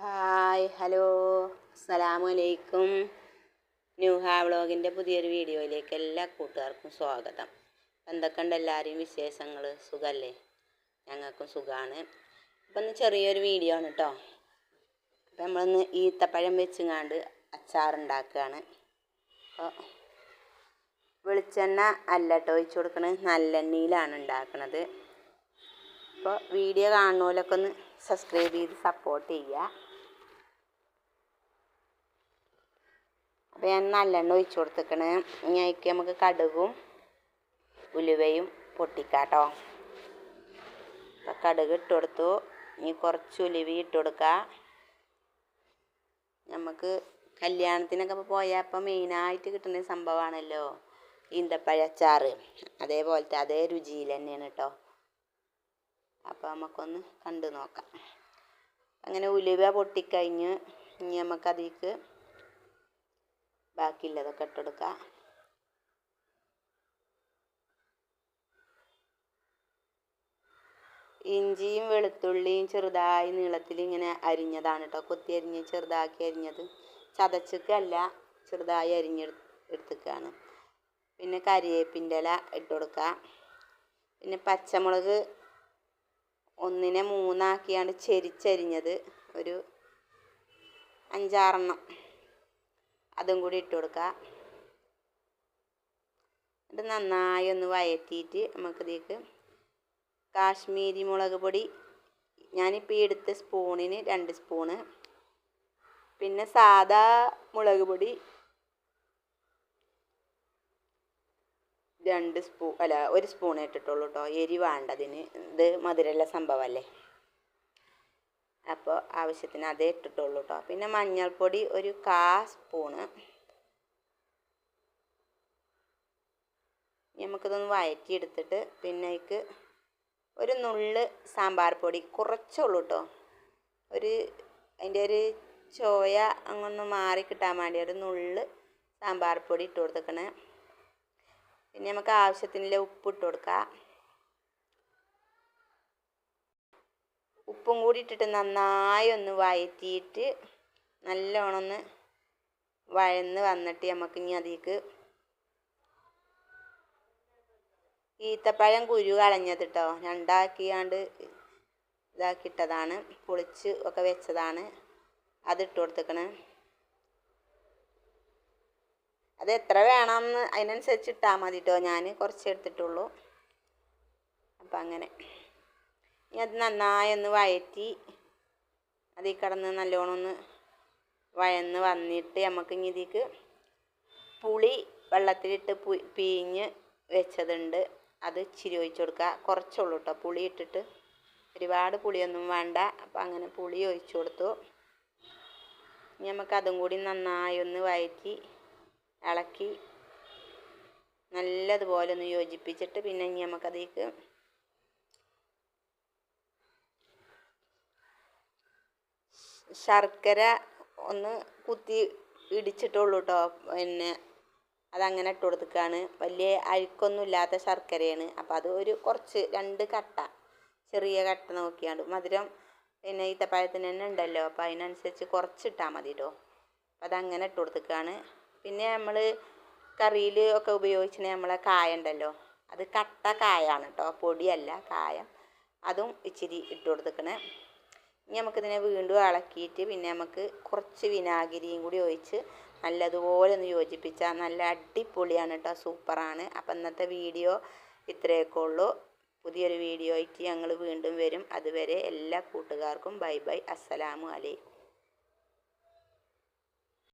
Hi hello അസ്സലാമു അലൈക്കും. ന്യൂഹ വ്ളോഗിൻ്റെ പുതിയൊരു വീഡിയോയിലേക്ക് എല്ലാ കൂട്ടുകാർക്കും സ്വാഗതം. എന്തൊക്കെയുണ്ട് എല്ലാവരെയും വിശേഷങ്ങൾ? സുഖമല്ലേ? ഞങ്ങൾക്കും സുഖമാണ്. അപ്പം ഇന്ന് ചെറിയൊരു വീഡിയോ ആണ് കേട്ടോ. അപ്പം നമ്മളിന്ന് ഈത്തപ്പഴം വെച്ചുങ്ങാണ്ട് അച്ചാറുണ്ടാക്കുകയാണ്. അപ്പോൾ വെളിച്ചെണ്ണ അല്ല കേട്ടോ ഒഴിച്ച് കൊടുക്കണത്, നല്ലെണ്ണയിലാണ് ഉണ്ടാക്കുന്നത്. അപ്പോൾ വീഡിയോ കാണുന്നവരൊക്കെ ഒന്ന് സബ്സ്ക്രൈബ് ചെയ്ത് സപ്പോർട്ട് ചെയ്യുക. അപ്പോൾ ഞാൻ നല്ലെണ്ണ ഒഴിച്ച് കൊടുത്തേക്കണേ. ഇനി അതിലേക്ക് നമുക്ക് കടുകും ഉലുവയും പൊട്ടിക്കാട്ടോ. അപ്പോൾ കടുക് ഇട്ട് കൊടുത്തു. ഇനി കുറച്ച് ഉലുവ ഇട്ട് കൊടുക്കുക. നമുക്ക് കല്യാണത്തിനൊക്കെ പോയാൽ ഇപ്പം മെയിനായിട്ട് കിട്ടുന്ന സംഭവമാണല്ലോ ഈന്തപ്പഴച്ചാറ്. അതേപോലത്തെ അതേ രുചിയിൽ തന്നെയാണ് കേട്ടോ. അപ്പോൾ നമുക്കൊന്ന് കണ്ടു നോക്കാം. അങ്ങനെ ഉലുവ പൊട്ടിക്കഴിഞ്ഞ് ഇനി നമുക്കതിലേക്ക് ബാക്കിയുള്ളതൊക്കെ ഇട്ടെടുക്കാം. ഇഞ്ചിയും വെളുത്തുള്ളിയും ചെറുതായി നീളത്തിൽ ഇങ്ങനെ അരിഞ്ഞതാണ് കേട്ടോ. കൊത്തി അരിഞ്ഞ് ചെറുതാക്കി അരിഞ്ഞത്, ചതച്ചക്കല്ല, ചെറുതായി എടുത്തേക്കാണ്. പിന്നെ കരിവേപ്പിൻ്റെ ഇല ഇട്ട് കൊടുക്കുക. പിന്നെ പച്ചമുളക് 1-3 ആക്കിയാണ് ചെരിച്ചരിഞ്ഞത്, ഒരു 5-6 അതും കൂടി ഇട്ട് കൊടുക്കുക. എന്നിട്ട് നന്നായി ഒന്ന് വഴറ്റിയിട്ട് നമുക്കിതിലേക്ക് കാശ്മീരി മുളക് പൊടി, ഞാനിപ്പോൾ ഈ എടുത്ത സ്പൂണിന് 2 സ്പൂണ്, പിന്നെ സാദാ മുളക് പൊടി 1 സ്പൂൺ ഇട്ടിട്ടുള്ളൂ കേട്ടോ. എരി വേണ്ടതിന്, ഇത് മധുരമുള്ള സംഭവമല്ലേ. അപ്പോൾ ആവശ്യത്തിന് അതേ ഇട്ടിട്ടുള്ളൂ കേട്ടോ. പിന്നെ മഞ്ഞൾപ്പൊടി 1/4 സ്പൂണ്. നമുക്കിതൊന്ന് വഴറ്റിയെടുത്തിട്ട് പിന്നെ അതിലേക്ക് ഒരു നുള്ള് സാമ്പാർ പൊടി, കുറച്ചുള്ളൂ കേട്ടോ. അതിൻ്റെ ഒരു ചോയ അങ്ങൊന്ന് മാറി കിട്ടാൻ വേണ്ടി ഒരു നുള്ള് സാമ്പാർ പൊടി ഇട്ട് കൊടുത്തേക്കണേ. പിന്നെ നമുക്ക് ആവശ്യത്തിനുള്ള ഉപ്പ് ഇട്ട് കൊടുക്കുക. ഉപ്പും കൂടി ഇട്ടിട്ട് നന്നായി ഒന്ന് വഴറ്റിയിട്ട് നല്ലോണം ഒന്ന് വഴന്ന് വന്നിട്ട് നമുക്ക് ഇനി അതിലേക്ക് ഈത്തപ്പഴം കുരു കളഞ്ഞത് കേട്ടോ, 2 ആക്കിയാണ്ട് ഇതാക്കിയിട്ടതാണ്, പൊളിച്ച് ഒക്കെ വെച്ചതാണ്. അതിട്ട് കൊടുത്തേക്കണേ. അത് എത്ര വേണമെന്ന് അതിനനുസരിച്ച് ഇട്ടാൽ മതി കേട്ടോ. ഞാൻ കുറച്ച് എടുത്തിട്ടുള്ളൂ. അപ്പം അങ്ങനെ ഇനി അത് നന്നായി ഒന്ന് വഴറ്റി അതിൽ കിടന്ന് നല്ലോണം ഒന്ന് വഴന്ന് വന്നിട്ട് നമുക്ക് ഇനി ഇതിലേക്ക് പുളി വെള്ളത്തിലിട്ട് പിഴിഞ്ഞ് വെച്ചതുണ്ട്, അത് ഇച്ചിരി ഒഴിച്ച് കൊടുക്കുക. കുറച്ചുള്ളൂ കേട്ടോ പുളി ഇട്ടിട്ട്, ഒരുപാട് പുളിയൊന്നും വേണ്ട. അപ്പം അങ്ങനെ പുളി ഒഴിച്ച് കൊടുത്തു. ഇനി നമുക്കതും കൂടി നന്നായി ഒന്ന് വഴറ്റി ഇളക്കി നല്ലതുപോലെ ഒന്ന് യോജിപ്പിച്ചിട്ട് പിന്നെ ഇനി നമുക്കതിലേക്ക് ശർക്കര ഒന്ന് കുത്തി ഇടിച്ചിട്ടുള്ളൂ കേട്ടോ. പിന്നെ അതങ്ങനെ ഇട്ട് കൊടുത്തേക്കാണ്. വലിയ അഴുക്കൊന്നും ഇല്ലാത്ത ശർക്കരയാണ്. അപ്പോൾ അത് കുറച്ച് 2 കട്ട, ചെറിയ കട്ട നോക്കിയാണ്ട്. മധുരം പിന്നെ ഈത്തപ്പഴത്തിന് തന്നെ ഉണ്ടല്ലോ, അപ്പോൾ അതിനനുസരിച്ച് കുറച്ചിട്ടാൽ മതി കേട്ടോ. അപ്പോൾ അതങ്ങനെ ഇട്ട് കൊടുത്തേക്കാണ്. പിന്നെ നമ്മൾ കറിയിൽ ഒക്കെ ഉപയോഗിച്ചിട്ട് നമ്മളെ കായ ഉണ്ടല്ലോ, അത് കട്ട കായാണ് കേട്ടോ, പൊടിയല്ല, കായം. അതും ഇച്ചിരി ഇട്ട് കൊടുത്തേക്കണേ. ഇനി നമുക്കിതിനെ വീണ്ടും ഇളക്കിയിട്ട് പിന്നെ നമുക്ക് കുറച്ച് വിനാഗിരിയും കൂടി ഒഴിച്ച് നല്ലതുപോലെ ഒന്ന് യോജിപ്പിച്ചാൽ നല്ല അടിപൊളിയാണ് കേട്ടോ, സൂപ്പറാണ്. അപ്പം ഇന്നത്തെ വീഡിയോ ഇത്രയൊക്കെ ഉള്ളൂ. പുതിയൊരു വീഡിയോ ആയിട്ട് ഞങ്ങൾ വീണ്ടും വരും. അതുവരെ എല്ലാ കൂട്ടുകാർക്കും ബൈ ബൈ, അസ്സലാമു അലൈക്കും.